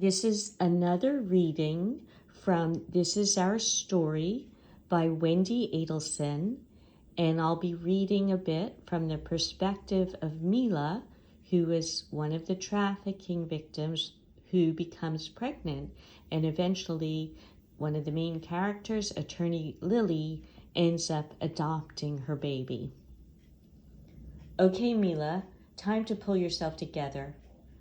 This is another reading from This Is Our Story by Wendi Adelson, and I'll be reading a bit from the perspective of Mila, who is one of the trafficking victims who becomes pregnant, and eventually one of the main characters, attorney Lily, ends up adopting her baby. Okay, Mila, time to pull yourself together.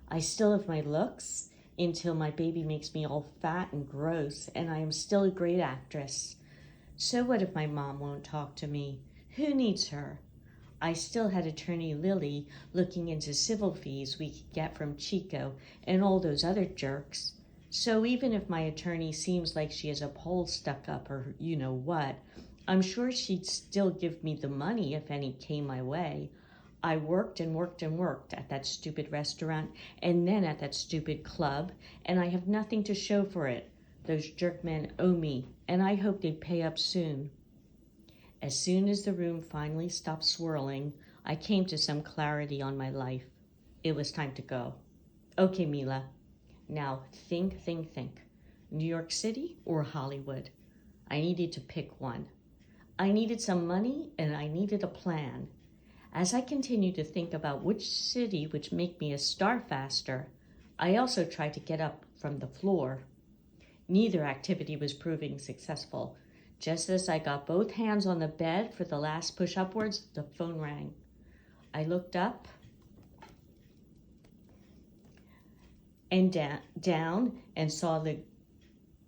I still have my looks until my baby makes me all fat and gross, and I am still a great actress. So what if my mom won't talk to me? Who needs her? I still had attorney Lily looking into civil fees we could get from Chico and all those other jerks. So even if my attorney seems like she has a pole stuck up or you know what, I'm sure she'd still give me the money if any came my way. I worked and worked and worked at that stupid restaurant and then at that stupid club, and I have nothing to show for it. Those jerkmen owe me, and I hope they pay up soon. As soon as the room finally stopped swirling, I came to some clarity on my life. It was time to go. Okay, Mila. Now think. New York City or Hollywood? I needed to pick one. I needed some money and I needed a plan. As I continued to think about which city would make me a star faster, I also tried to get up from the floor. Neither activity was proving successful. Just as I got both hands on the bed for the last push upwards, the phone rang. I looked up and down and saw the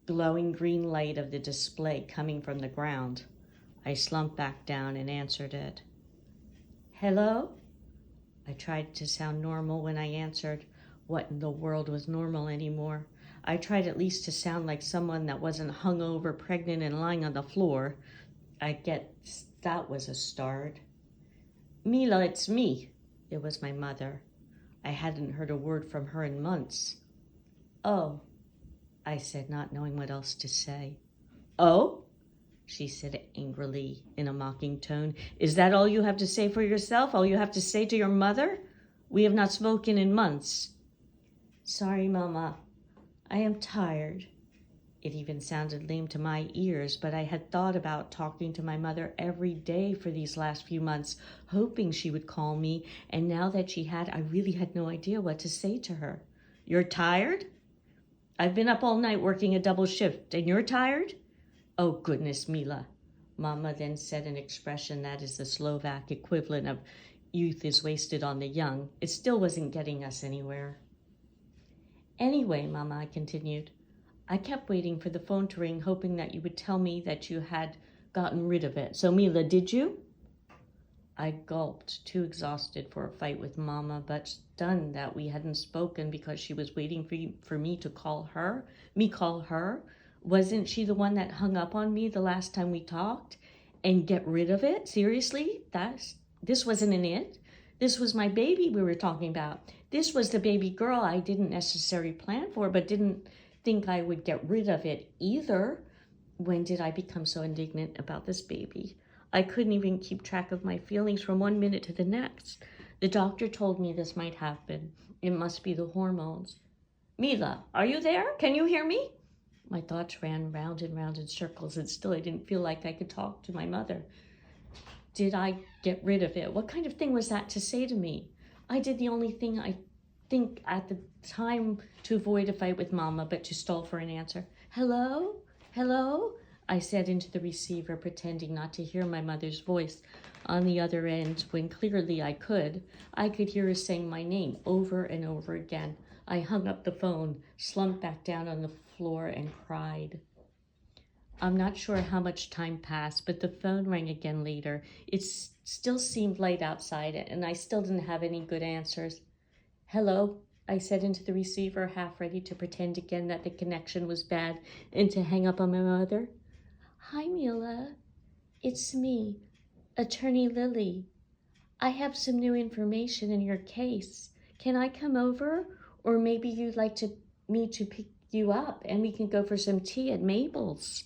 glowing green light of the display coming from the ground. I slumped back down and answered it. Hello? I tried to sound normal when I answered. What in the world was normal anymore? I tried at least to sound like someone that wasn't hungover, pregnant, and lying on the floor. I guess that was a start. Mila, it's me. It was my mother. I hadn't heard a word from her in months. Oh, I said, not knowing what else to say. Oh? She said angrily in a mocking tone. Is that all you have to say for yourself? All you have to say to your mother? We have not spoken in months. Sorry, Mama. I am tired. It even sounded lame to my ears, but I had thought about talking to my mother every day for these last few months, hoping she would call me, and now that she had, I really had no idea what to say to her. You're tired? I've been up all night working a double shift, and you're tired? Oh, goodness, Mila. Mama then said an expression that is the Slovak equivalent of youth is wasted on the young. It still wasn't getting us anywhere. Anyway, Mama, I continued, I kept waiting for the phone to ring, hoping that you would tell me that you had gotten rid of it. So, Mila, did you? I gulped, too exhausted for a fight with Mama, but stunned that we hadn't spoken because she was waiting for me to call her. Me call her? Wasn't she the one that hung up on me the last time we talked? And get rid of it? Seriously? This wasn't an it? This was my baby we were talking about. This was the baby girl I didn't necessarily plan for, but didn't think I would get rid of it either. When did I become so indignant about this baby? I couldn't even keep track of my feelings from one minute to the next. The doctor told me this might happen. It must be the hormones. Mila, are you there? Can you hear me? My thoughts ran round and round in circles, and still I didn't feel like I could talk to my mother. Did I get rid of it? What kind of thing was that to say to me? I did the only thing I think at the time to avoid a fight with Mama, but to stall for an answer. Hello? Hello? I said into the receiver, pretending not to hear my mother's voice on the other end, when clearly I could hear her saying my name over and over again. I hung up the phone, slumped back down on the floor, and cried. I'm not sure how much time passed, but the phone rang again later. It still seemed light outside, and I still didn't have any good answers. Hello, I said into the receiver, half ready to pretend again that the connection was bad and to hang up on my mother. Hi, Mila. It's me, Attorney Lily. I have some new information in your case. Can I come over? Or maybe you'd like me to pick you up and we can go for some tea at Mabel's.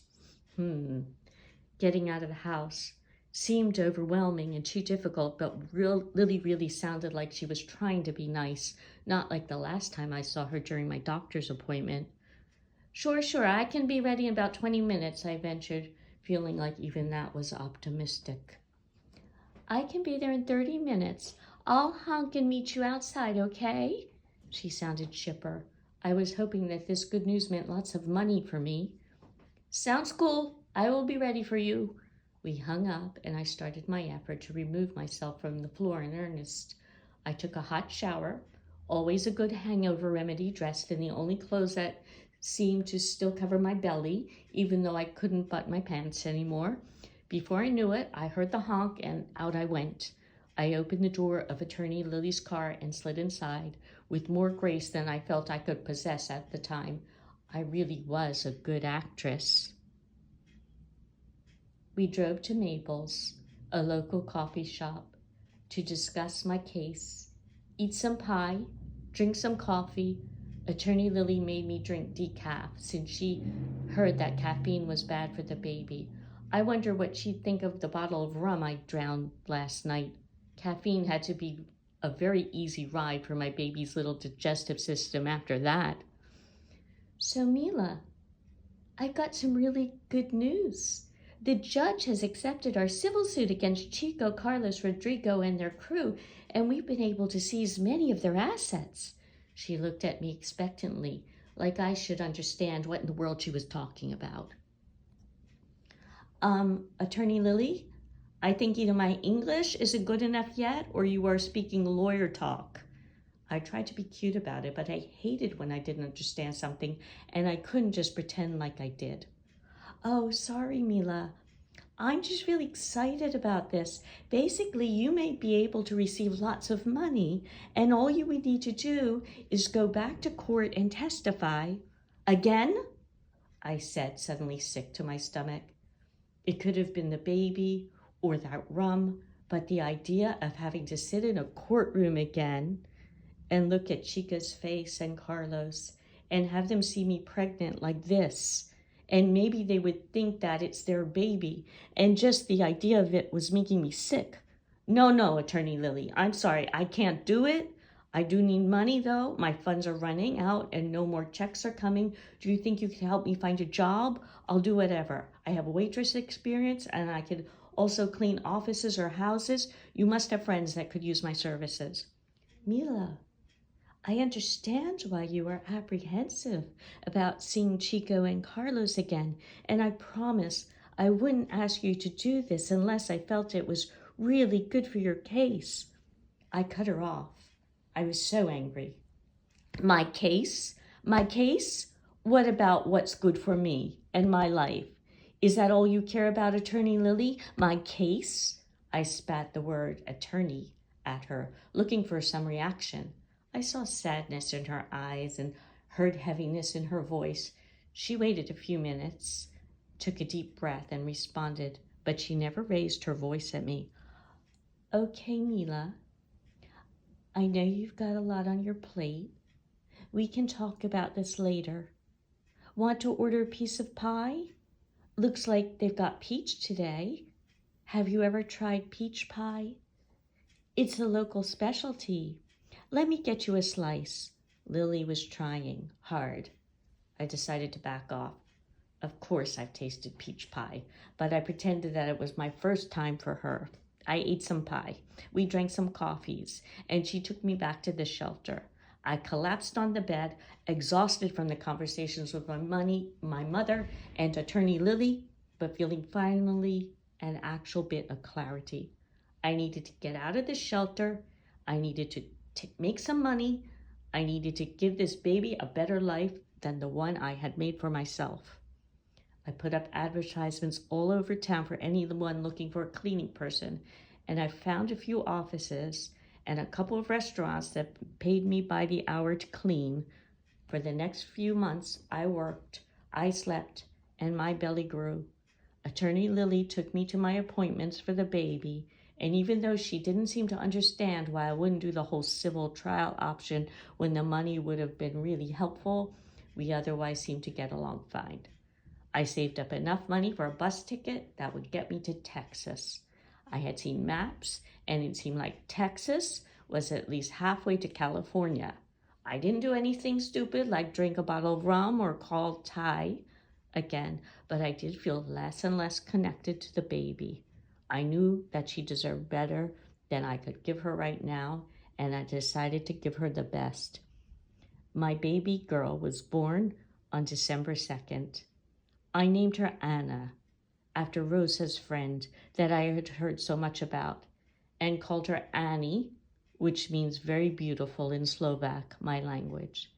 Getting out of the house seemed overwhelming and too difficult, but Lily really sounded like she was trying to be nice, not like the last time I saw her during my doctor's appointment. Sure, I can be ready in about 20 minutes, I ventured, feeling like even that was optimistic. I can be there in 30 minutes. I'll honk and meet you outside, okay? She sounded chipper. I was hoping that this good news meant lots of money for me. Sounds cool. I will be ready for you. We hung up, and I started my effort to remove myself from the floor in earnest. I took a hot shower, always a good hangover remedy, dressed in the only clothes that seemed to still cover my belly, even though I couldn't button my pants anymore. Before I knew it, I heard the honk, and out I went. I opened the door of Attorney Lily's car and slid inside, with more grace than I felt I could possess at the time. I really was a good actress. We drove to Mabel's, a local coffee shop, to discuss my case, eat some pie, drink some coffee. Attorney Lily made me drink decaf since she heard that caffeine was bad for the baby. I wonder what she'd think of the bottle of rum I drowned last night. Caffeine had to be a very easy ride for my baby's little digestive system after that. So Mila, I've got some really good news. The judge has accepted our civil suit against Chico, Carlos, Rodrigo, and their crew, and we've been able to seize many of their assets. She looked at me expectantly, like I should understand what in the world she was talking about. Attorney Lily, I think either my English isn't good enough yet, or you are speaking lawyer talk. I tried to be cute about it, but I hated when I didn't understand something, and I couldn't just pretend like I did. Oh, sorry, Mila. I'm just really excited about this. Basically, you may be able to receive lots of money, and all you would need to do is go back to court and testify. Again? I said, suddenly sick to my stomach. It could have been the baby or that rum, but the idea of having to sit in a courtroom again and look at Chica's face and Carlos and have them see me pregnant like this, and maybe they would think that it's their baby, and just the idea of it was making me sick. No, Attorney Lily, I'm sorry, I can't do it. I do need money though. My funds are running out and no more checks are coming. Do you think you can help me find a job? I'll do whatever. I have waitress experience and I could also clean offices or houses. You must have friends that could use my services. Mila, I understand why you are apprehensive about seeing Chico and Carlos again, and I promise I wouldn't ask you to do this unless I felt it was really good for your case. I cut her off. I was so angry. My case? My case? What about what's good for me and my life? Is that all you care about, Attorney Lily? My case? I spat the word attorney at her, looking for some reaction. I saw sadness in her eyes and heard heaviness in her voice. She waited a few minutes, took a deep breath, and responded, but she never raised her voice at me. Okay, Mila, I know you've got a lot on your plate. We can talk about this later. Want to order a piece of pie? Looks like they've got peach today. Have you ever tried peach pie? It's a local specialty. Let me get you a slice. Lily was trying hard. I decided to back off. Of course I've tasted peach pie, but I pretended that it was my first time for her. I ate some pie. We drank some coffees, and she took me back to the shelter. I collapsed on the bed, exhausted from the conversations with my mother, and Attorney Lily, but feeling finally an actual bit of clarity. I needed to get out of the shelter. I needed to make some money. I needed to give this baby a better life than the one I had made for myself. I put up advertisements all over town for anyone looking for a cleaning person, and I found a few offices and a couple of restaurants that paid me by the hour to clean. For the next few months, I worked, I slept, and my belly grew. Attorney Lily took me to my appointments for the baby, and even though she didn't seem to understand why I wouldn't do the whole civil trial option when the money would have been really helpful, we otherwise seemed to get along fine. I saved up enough money for a bus ticket that would get me to Texas. I had seen maps, and it seemed like Texas was at least halfway to California. I didn't do anything stupid like drink a bottle of rum or call Ty again, but I did feel less and less connected to the baby. I knew that she deserved better than I could give her right now, and I decided to give her the best. My baby girl was born on December 2nd. I named her Anna, after Rosa's friend that I had heard so much about, and called her Annie, which means very beautiful in Slovak, my language.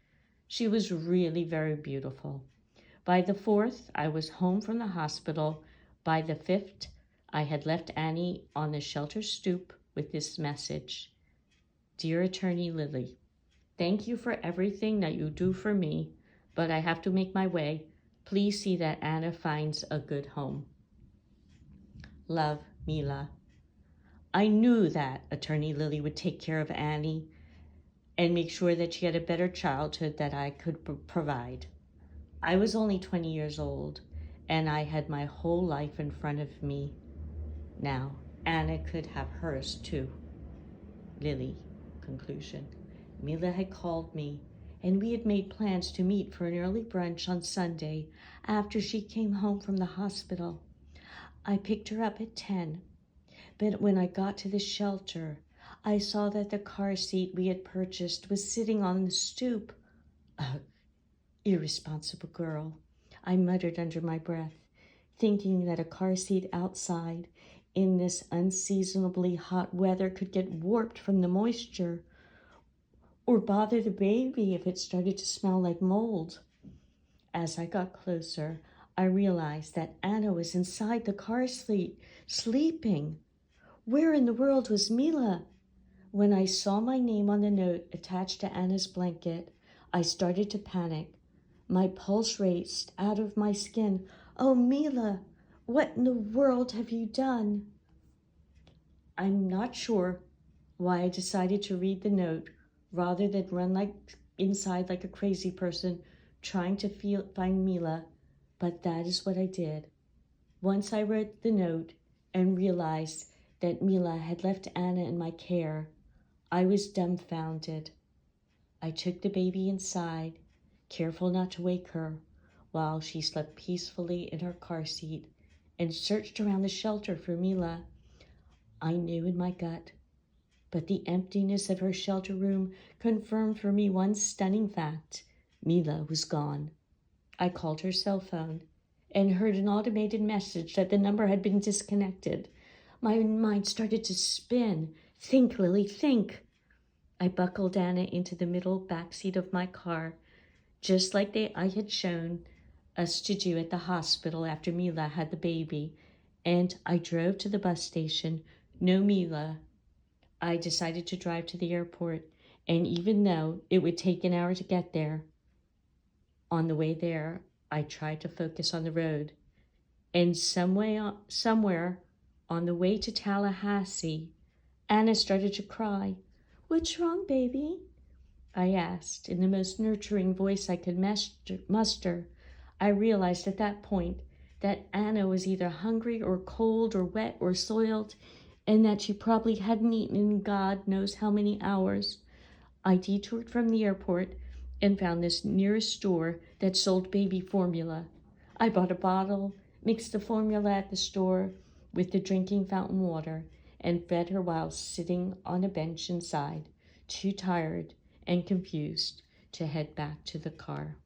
She was really very beautiful. By the 4th, I was home from the hospital. By the 5th, I had left Annie on the shelter stoop with this message. Dear Attorney Lily, thank you for everything that you do for me, but I have to make my way. Please see that Anna finds a good home. Love, Mila. I knew that Attorney Lily would take care of Annie and make sure that she had a better childhood that I could provide. I was only 20 years old, and I had my whole life in front of me. Now, Anna could have hers too. Lily, conclusion. Mila had called me, and we had made plans to meet for an early brunch on Sunday after she came home from the hospital. I picked her up at 10, but when I got to the shelter, I saw that the car seat we had purchased was sitting on the stoop. Irresponsible girl, I muttered under my breath, thinking that a car seat outside in this unseasonably hot weather could get warped from the moisture or bother the baby if it started to smell like mold. As I got closer, I realized that Anna was inside the car seat, sleeping. Where in the world was Mila? When I saw my name on the note attached to Anna's blanket, I started to panic. My pulse raced out of my skin. Oh, Mila, what in the world have you done? I'm not sure why I decided to read the note rather than run inside like a crazy person trying to find Mila, but that is what I did. Once I read the note and realized that Mila had left Anna in my care, I was dumbfounded. I took the baby inside, careful not to wake her, while she slept peacefully in her car seat, and searched around the shelter for Mila. I knew in my gut, but the emptiness of her shelter room confirmed for me one stunning fact. Mila was gone. I called her cell phone and heard an automated message that the number had been disconnected. My mind started to spin. Think, Lily, think. I buckled Anna into the middle back seat of my car, just like I had shown us to do at the hospital after Mila had the baby, and I drove to the bus station. No Mila. I decided to drive to the airport, and even though it would take an hour to get there, on the way there, I tried to focus on the road. And somewhere on the way to Tallahassee, Anna started to cry. What's wrong, baby? I asked in the most nurturing voice I could muster. I realized at that point that Anna was either hungry or cold or wet or soiled, and that she probably hadn't eaten in God knows how many hours. I detoured from the airport and found this nearest store that sold baby formula. I bought a bottle, mixed the formula at the store with the drinking fountain water, and fed her while sitting on a bench inside, too tired and confused to head back to the car.